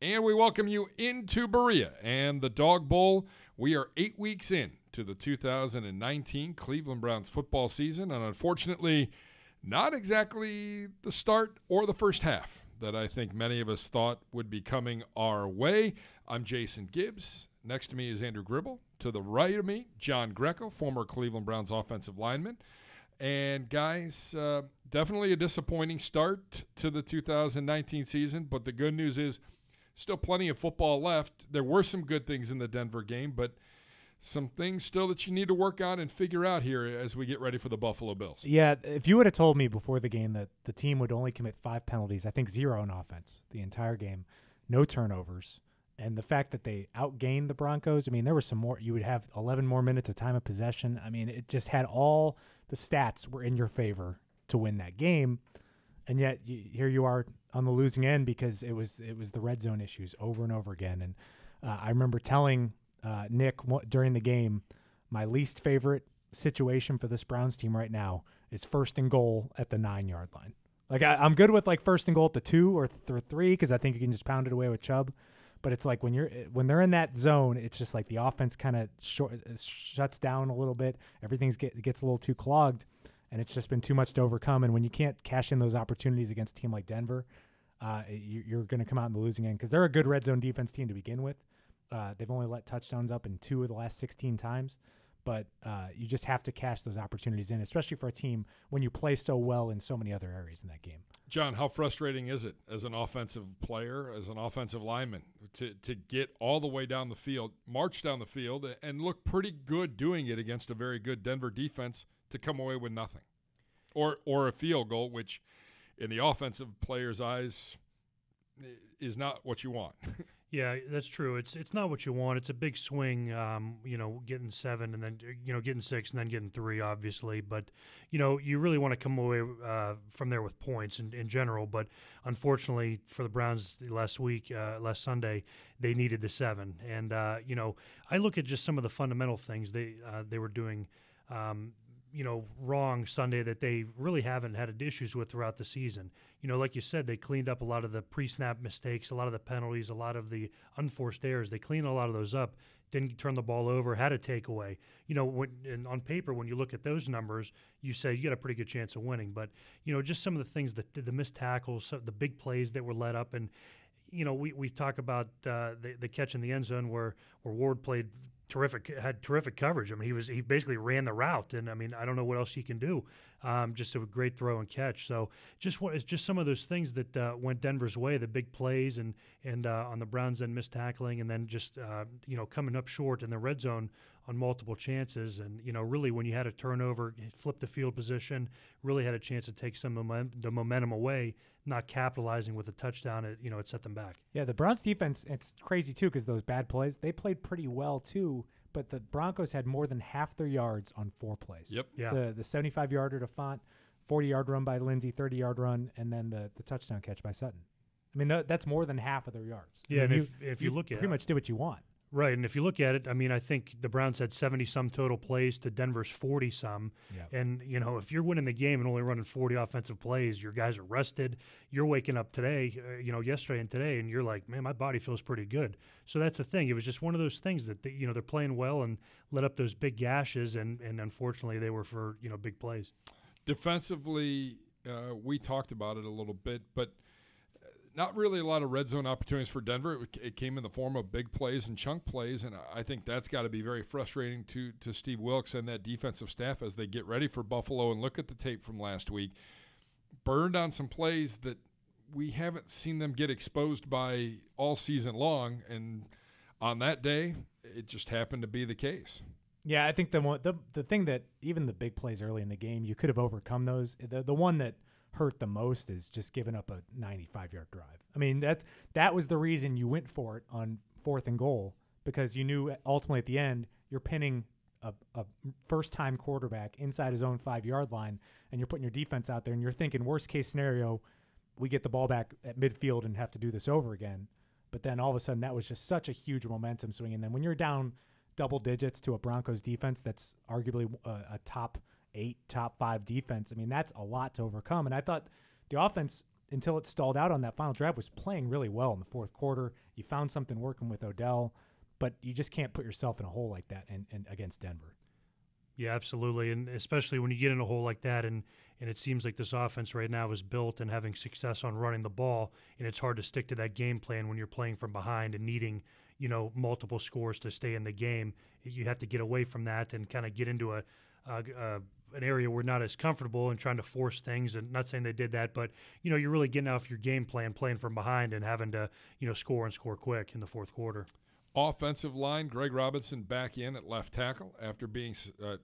And we welcome you into Berea and the Dog Bowl. We are 8 weeks in to the 2019 Cleveland Browns football season, and unfortunately, not exactly the start or the first half that I think many of us thought would be coming our way. I'm Jason Gibbs. Next to me is Andrew Gribble. To the right of me, John Greco, former Cleveland Browns offensive lineman. And guys, definitely a disappointing start to the 2019 season, but the good news is still plenty of football left. There were some good things in the Denver game, but some things still that you need to work on and figure out here as we get ready for the Buffalo Bills. Yeah, if you would have told me before the game that the team would only commit 5 penalties, I think 0 on offense the entire game, no turnovers, and the fact that they outgained the Broncos, I mean, there was some more. You would have 11 more minutes of time of possession. I mean, it just had all the stats were in your favor to win that game, and yet here you are on the losing end because it was the red zone issues over and over again. And I remember telling Nick during the game, my least favorite situation for this Browns team right now is 1st and goal at the 9-yard line. Like I'm good with like 1st and goal at the 2 or 3 because I think you can just pound it away with Chubb. But it's like when they're in that zone, it's just like the offense kind of shuts down a little bit. Everything gets a little too clogged, and it's just been too much to overcome. And when you can't cash in those opportunities against a team like Denver, you're going to come out in the losing end because they're a good red zone defense team to begin with. They've only let touchdowns up in 2 of the last 16 times. But you just have to cash those opportunities in, especially for a team when you play so well in so many other areas in that game. John, how frustrating is it as an offensive player, as an offensive lineman, to get all the way down the field, march down the field, and look pretty good doing it against a very good Denver defense to come away with nothing? Or a field goal, which in the offensive player's eyes is not what you want. Yeah, that's true. It's not what you want. It's a big swing, getting 7 and then, getting 6 and then getting 3, obviously. But, you really want to come away from there with points in general. But unfortunately for the Browns last Sunday, they needed the 7. And, I look at just some of the fundamental things they were doing wrong Sunday that they really haven't had issues with throughout the season. Like you said, they cleaned up a lot of the pre-snap mistakes, a lot of the penalties, a lot of the unforced errors. They cleaned a lot of those up, didn't turn the ball over, had a takeaway. And on paper, when you look at those numbers, you say you got a pretty good chance of winning. But, just some of the things, the missed tackles, the big plays that were let up. And, we talk about the catch in the end zone where Ward had terrific coverage. I mean, he basically ran the route, and I mean, I don't know what else he can do. Just a great throw and catch. So it's just some of those things that went Denver's way, the big plays and on the Browns end missed tackling, and then just coming up short in the red zone on multiple chances. And really when you had a turnover, flip the field position, really had a chance to take some the momentum away. Not capitalizing with a touchdown, it set them back. Yeah, the Browns defense, it's crazy too because those bad plays, they played pretty well too, but the Broncos had more than half their yards on 4 plays. Yep. Yeah. The 75-yarder to Font, 40-yard run by Lindsey, 30-yard run, and then the touchdown catch by Sutton. I mean, that's more than half of their yards. Yeah, I mean, and if you look at it, pretty much did what you want. Right, and if you look at it, I mean, I think the Browns had 70-some total plays to Denver's 40-some. Yep. And, if you're winning the game and only running 40 offensive plays, your guys are rested. You're waking up today, yesterday and today, and you're like, man, my body feels pretty good. So that's the thing. It was just one of those things that, they're playing well and let up those big gashes, and unfortunately they were for, big plays. Defensively, we talked about it a little bit, but not really a lot of red zone opportunities for Denver. It came in the form of big plays and chunk plays, and I think that's got to be very frustrating to Steve Wilkes and that defensive staff as they get ready for Buffalo and look at the tape from last week. Burned on some plays that we haven't seen them get exposed by all season long, and on that day, it just happened to be the case. Yeah, I think the thing that even the big plays early in the game, you could have overcome those. The one that hurt the most is just giving up a 95-yard drive. I mean, that was the reason you went for it on 4th and goal, because you knew ultimately at the end you're pinning a first-time quarterback inside his own 5-yard line, and you're putting your defense out there, and you're thinking worst-case scenario, we get the ball back at midfield and have to do this over again. But then all of a sudden that was just such a huge momentum swing. And then when you're down double digits to a Broncos defense that's arguably a top 8, top 5 defense, I mean, that's a lot to overcome. And I thought the offense until it stalled out on that final drive, was playing really well in the fourth quarter. You found something working with Odell, but you just can't put yourself in a hole like that and against Denver. Yeah, absolutely, and especially when you get in a hole like that, and it seems like this offense right now is built and having success on running the ball, and it's hard to stick to that game plan when you're playing from behind and needing, multiple scores to stay in the game. You have to get away from that and kind of get into an area where not as comfortable and trying to force things. And not saying they did that, but you're really getting off your game plan, playing from behind, and having to score and score quick in the fourth quarter. Offensive line, Greg Robinson back in at left tackle after being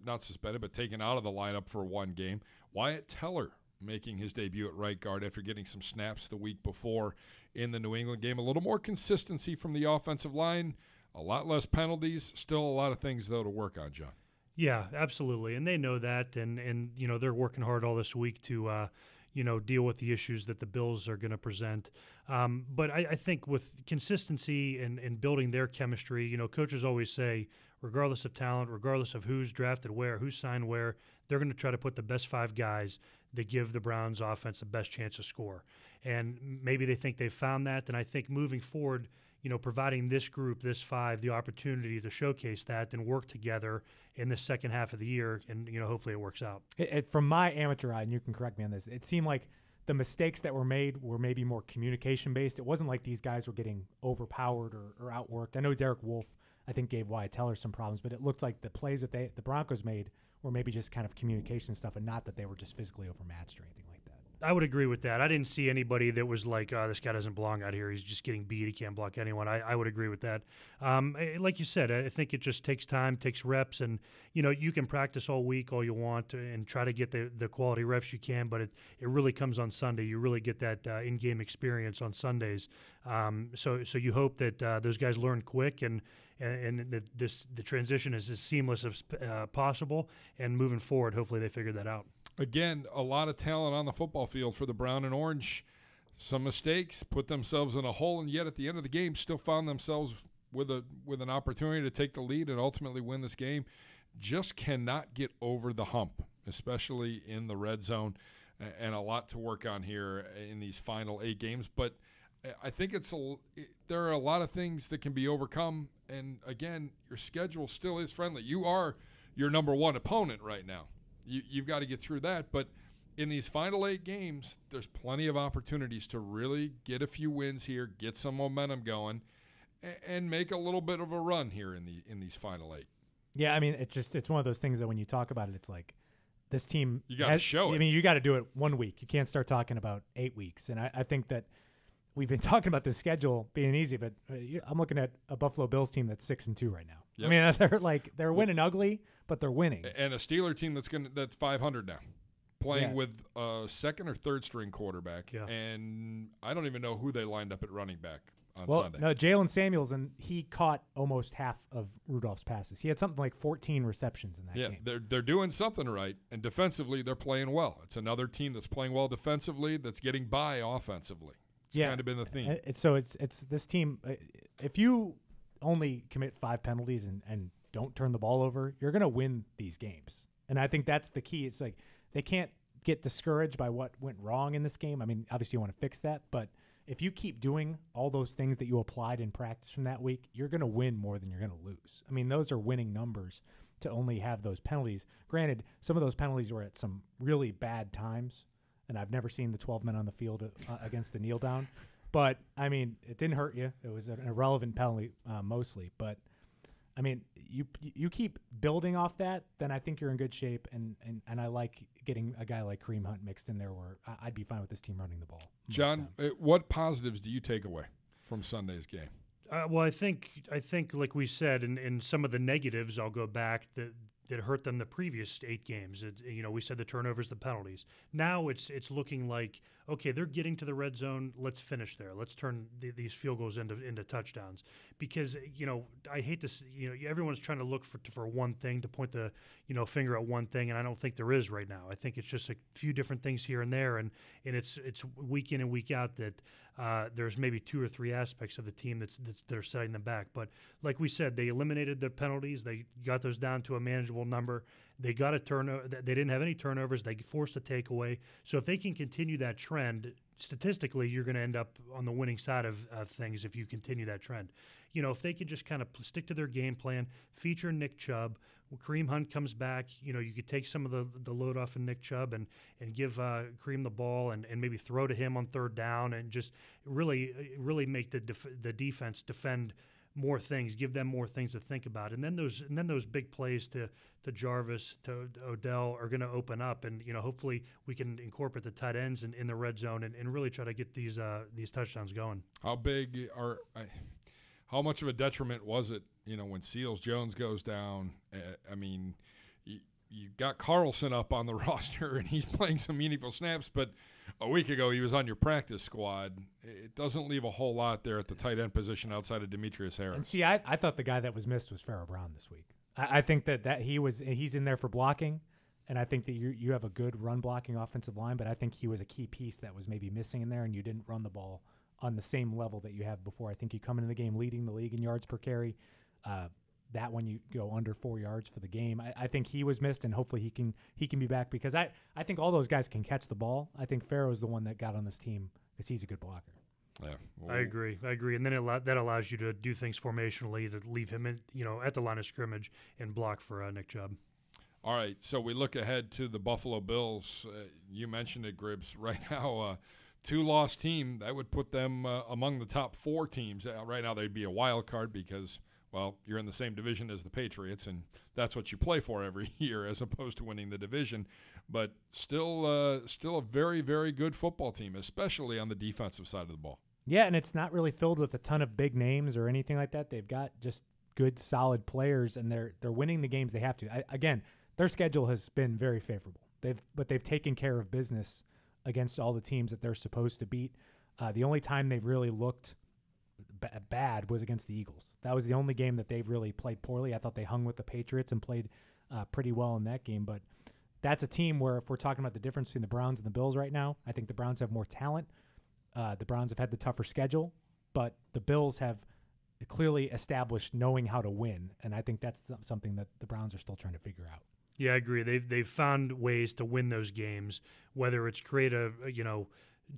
not suspended but taken out of the lineup for one game. Wyatt Teller making his debut at right guard after getting some snaps the week before in the New England game. A little more consistency from the offensive line, a lot less penalties, still a lot of things, though, to work on, John. Yeah, absolutely, and they know that, and they're working hard all this week to deal with the issues that the Bills are going to present. But I think with consistency and building their chemistry, coaches always say, regardless of talent, regardless of who's drafted where, who's signed where, they're going to try to put the best 5 guys that give the Browns offense the best chance to score. And maybe they think they've found that, and I think moving forward, providing this group, this 5, the opportunity to showcase that and work together in the second half of the year, and hopefully it works out. From my amateur eye, and you can correct me on this, it seemed like the mistakes that were made were maybe more communication-based. It wasn't like these guys were getting overpowered or outworked. I know Derek Wolfe, I think, gave Wyatt Teller some problems, but it looked like the plays that the Broncos made were maybe just kind of communication stuff, and not that they were just physically overmatched or anything like that. I would agree with that. I didn't see anybody that was like, this guy doesn't belong out here. He's just getting beat. He can't block anyone. I would agree with that. Like you said, I think it just takes time, takes reps, and you can practice all week all you want and try to get the quality reps you can, but it really comes on Sunday. You really get that in-game experience on Sundays. So you hope that those guys learn quick and that the transition is as seamless as possible, and moving forward, hopefully they figure that out. Again, a lot of talent on the football field for the Brown and Orange. Some mistakes, put themselves in a hole, and yet at the end of the game still found themselves with an opportunity to take the lead and ultimately win this game. Just cannot get over the hump, especially in the red zone, and a lot to work on here in these final 8 games. But I think there are a lot of things that can be overcome, and again, your schedule still is friendly. You are your number 1 opponent right now. You've got to get through that, but in these final 8 games, there's plenty of opportunities to really get a few wins here, get some momentum going, and make a little bit of a run here in these final 8. Yeah, I mean, it's one of those things that when you talk about it, it's like this team. You got to show it. I mean, you got to do it 1 week. You can't start talking about 8 weeks. And I think that we've been talking about the schedule being easy, but I'm looking at a Buffalo Bills team that's 6-2 right now. Yep. I mean, they're winning ugly, but they're winning. And a Steeler team that's 500 now, playing with a second or third string quarterback. Yeah. And I don't even know who they lined up at running back on Sunday. No, Jalen Samuels, and he caught almost half of Rudolph's passes. He had something like 14 receptions in that game. Yeah, they're doing something right, and defensively they're playing well. It's another team that's playing well defensively that's getting by offensively. It's kind of been the theme. It's this team. If you only commit 5 penalties and don't turn the ball over, you're going to win these games. And I think that's the key. It's like they can't get discouraged by what went wrong in this game. I mean, obviously you want to fix that, but if you keep doing all those things that you applied in practice from that week, you're going to win more than you're going to lose. I mean, those are winning numbers to only have those penalties. Granted, some of those penalties were at some really bad times, and I've never seen the 12 men on the field against the kneel down. But, I mean, it didn't hurt you. It was an irrelevant penalty mostly. But, I mean, you keep building off that, then I think you're in good shape. And I like getting a guy like Kareem Hunt mixed in there where I'd be fine with this team running the ball. John, what positives do you take away from Sunday's game? Well, I think like we said, in some of the negatives, I'll go back that hurt them the previous 8 games. We said the turnovers, the penalties. Now it's looking like, okay, they're getting to the red zone. Let's finish there. Let's turn these field goals into touchdowns. Because I hate to everyone's trying to look for one thing, to point the finger at one thing, and I don't think there is right now. I think it's just a few different things here and there, and it's week in and week out that there's maybe 2 or 3 aspects of the team that are setting them back. But like we said, they eliminated the penalties. They got those down to a manageable number. They got a turnover. They didn't have any turnovers. They forced a takeaway. So if they can continue that trend, statistically, you're going to end up on the winning side of things if you continue that trend. If they can just kind of stick to their game plan, feature Nick Chubb. When Kareem Hunt comes back, you could take some of the load off of Nick Chubb and give Kareem the ball and maybe throw to him on third down and just really make the defense defend more things, give them more things to think about. And then those big plays to Jarvis, to Odell are going to open up, and hopefully we can incorporate the tight ends in the red zone and really try to get these touchdowns going. How much of a detriment was it, when Seals Jones goes down? I mean, you got Carlson up on the roster, and he's playing some meaningful snaps, but a week ago he was on your practice squad. It doesn't leave a whole lot there at the tight end position outside of Demetrius Harris. And see, I thought the guy that was missed was Pharaoh Brown this week. I think that he's in there for blocking, and I think that you have a good run blocking offensive line, but I think he was a key piece that was maybe missing in there, and you didn't run the ball on the same level that you have before. I think you come into the game leading the league in yards per carry. That when you go under 4 yards for the game, I think he was missed, and hopefully he can be back because I think all those guys can catch the ball. I think Pharaoh's the one that got on this team because he's a good blocker. Yeah, I agree, and then that allows you to do things formationally to leave him at the line of scrimmage and block for Nick Chubb. All right, so we look ahead to the Buffalo Bills. You mentioned it, Gribbs. Right now, 2-loss team, that would put them among the top 4 teams. Right now they'd be a wild card because, well, you're in the same division as the Patriots, and that's what you play for every year as opposed to winning the division. But still a very, very good football team, especially on the defensive side of the ball. Yeah, and it's not really filled with a ton of big names or anything like that. They've got just good, solid players, and they're winning the games they have to. Again, their schedule has been very favorable. They've taken care of business against all the teams that they're supposed to beat. The only time they've really looked bad was against the Eagles. That was the only game that they've really played poorly. I thought they hung with the Patriots and played pretty well in that game. But that's a team where if we're talking about the difference between the Browns and the Bills right now, I think the Browns have more talent. The Browns have had the tougher schedule, but the Bills have clearly established knowing how to win, and I think that's something that the Browns are still trying to figure out. Yeah, I agree. They've found ways to win those games, whether it's create a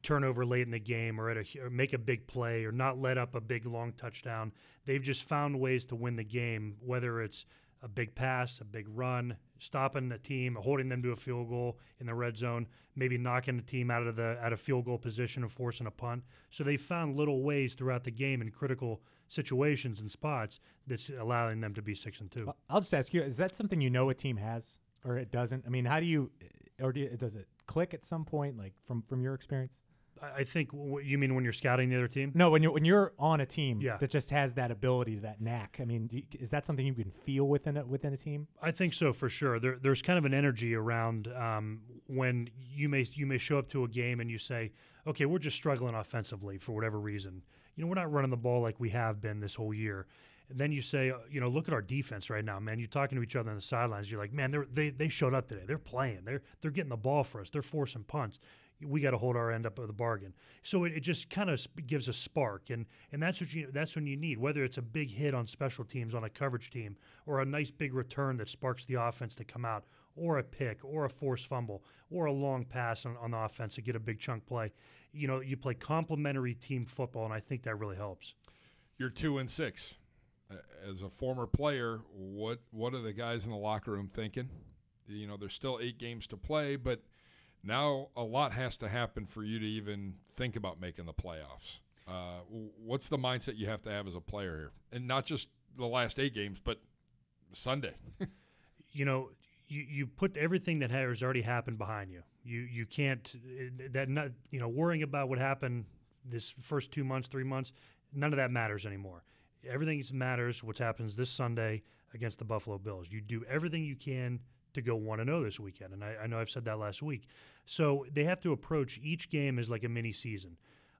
turnover late in the game or make a big play or not let up a big long touchdown. They've just found ways to win the game, whether it's a big pass, a big run, stopping a team, holding them to a field goal in the red zone, maybe knocking the team out of field goal position and forcing a punt. So they found little ways throughout the game in critical situations and spots that's allowing them to be 6-2. Well, I'll just ask you: is that something a team has, or it doesn't? I mean, how do you, does it click at some point, like from your experience? I think you mean when you're scouting the other team? No, when you're on a team Yeah. that just has that ability, that knack. I mean, is that something you can feel within a team? I think so for sure. There's kind of an energy around when you may show up to a game and you say, okay, we're just struggling offensively for whatever reason. We're not running the ball like we have been this whole year. And then you say, look at our defense right now, man. You're talking to each other on the sidelines. You're like, man, they showed up today. They're playing. They're getting the ball for us. They're forcing punts. We got to hold our end up of the bargain. So it just kind of gives a spark, and that's when you need, whether it's a big hit on special teams on a coverage team, or a nice big return that sparks the offense to come out, or a pick, or a forced fumble, or a long pass on the offense to get a big chunk play. You play complementary team football, and I think that really helps. You're 2-6. As a former player, what are the guys in the locker room thinking? There's still 8 games to play, but now a lot has to happen for you to even think about making the playoffs. What's the mindset you have to have as a player here? And not just the last 8 games, but Sunday. You put everything that has already happened behind you. You can't worrying about what happened this first 2 months, 3 months, none of that matters anymore. Everything matters what happens this Sunday against the Buffalo Bills. You do everything you can to go 1-0 this weekend, and I know I've said that last week. So they have to approach each game as like a mini season.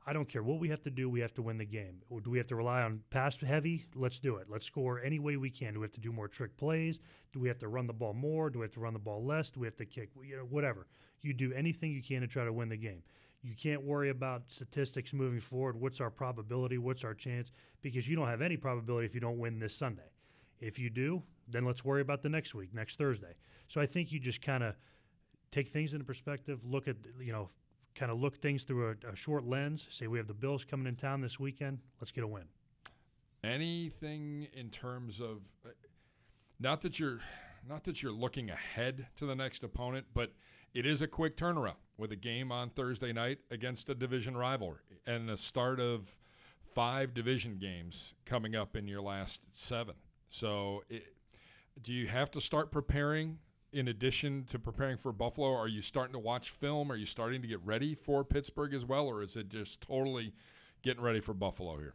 I don't care what we have to do, we have to win the game. Or do we have to rely on pass heavy? Let's do it. Let's score any way we can. Do we have to do more trick plays? Do we have to run the ball more? Do we have to run the ball less? Do we have to kick? Whatever. You do anything you can to try to win the game. You can't worry about statistics moving forward. What's our probability? What's our chance? Because you don't have any probability if you don't win this Sunday. If you do, then let's worry about the next week, next Thursday. So I think you just kind of take things into perspective, look at, kind of look things through a short lens, say we have the Bills coming in town this weekend, let's get a win. Anything in terms of not that you're looking ahead to the next opponent, but it is a quick turnaround with a game on Thursday night against a division rival and the start of 5 division games coming up in your last 7. So do you have to start preparing in addition to preparing for Buffalo? Are you starting to watch film? Are you starting to get ready for Pittsburgh as well, or is it just totally getting ready for Buffalo here?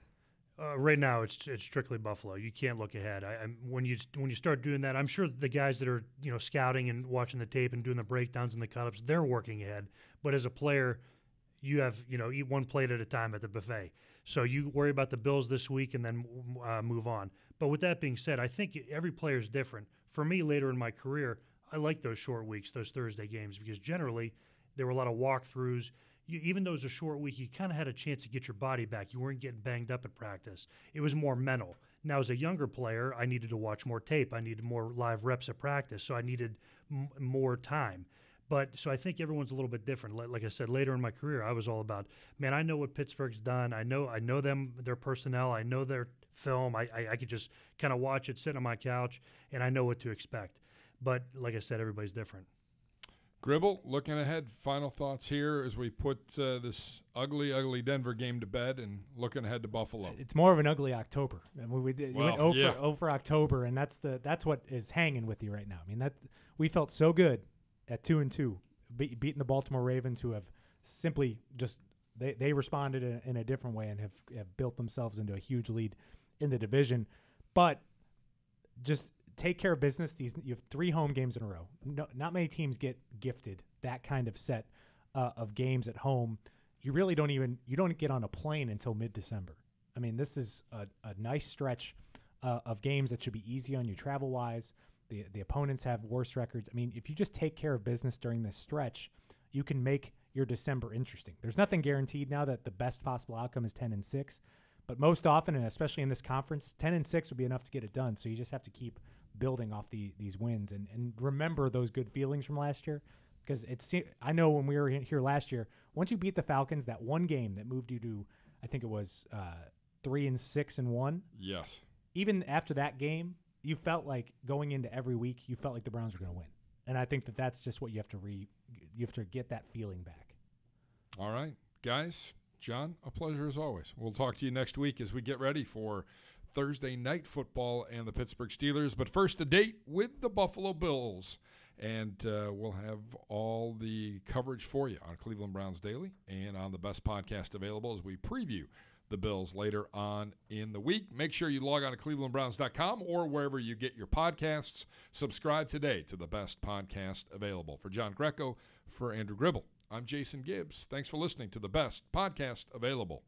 Right now, it's strictly Buffalo. You can't look ahead. When you start doing that, I'm sure the guys that are scouting and watching the tape and doing the breakdowns and the cut-ups, they're working ahead. But as a player, you have eat one plate at a time at the buffet. So you worry about the Bills this week and then move on. But with that being said, I think every player is different. For me, later in my career, I like those short weeks, those Thursday games, because generally there were a lot of walkthroughs. Even though it was a short week, you kind of had a chance to get your body back. You weren't getting banged up at practice. It was more mental. Now, as a younger player, I needed to watch more tape. I needed more live reps at practice, so I needed more time. So I think everyone's a little bit different. Like I said, later in my career, I was all about, man, I know what Pittsburgh's done. I know them, their personnel. I know their film. I could just kind of watch it, sit on my couch, and I know what to expect. But like I said, everybody's different. Gribble, looking ahead, final thoughts here as we put this ugly, ugly Denver game to bed and looking ahead to Buffalo. It's more of an ugly October. I mean, we went over October, and that's what is hanging with you right now. I mean, that we felt so good at 2-2, beating the Baltimore Ravens, who have simply just they responded in a different way and have built themselves into a huge lead in the division. But just take care of business. You have 3 home games in a row. Not many teams get gifted that kind of set of games at home. You really don't get on a plane until mid-December. I mean, this is a nice stretch of games that should be easy on you travel-wise. The opponents have worse records. I mean, if you just take care of business during this stretch, you can make your December interesting. There's nothing guaranteed now that the best possible outcome is 10-6, but most often, and especially in this conference, 10-6 would be enough to get it done. So you just have to keep building off these wins and remember those good feelings from last year, because I know when we were here last year, once you beat the Falcons, that one game that moved you to, I think it was 3-6-1. Yes. Even after that game, you felt like going into every week, you felt like the Browns were going to win, and I think that's just what you have to get that feeling back. All right, guys. John, a pleasure as always. We'll talk to you next week as we get ready for Thursday night football and the Pittsburgh Steelers. But first, a date with the Buffalo Bills. And we'll have all the coverage for you on Cleveland Browns Daily and on the best podcast available as we preview the Bills later on in the week. Make sure you log on to clevelandbrowns.com or wherever you get your podcasts. Subscribe today to the best podcast available. For John Greco, for Andrew Gribble, I'm Jason Gibbs. Thanks for listening to the best podcast available.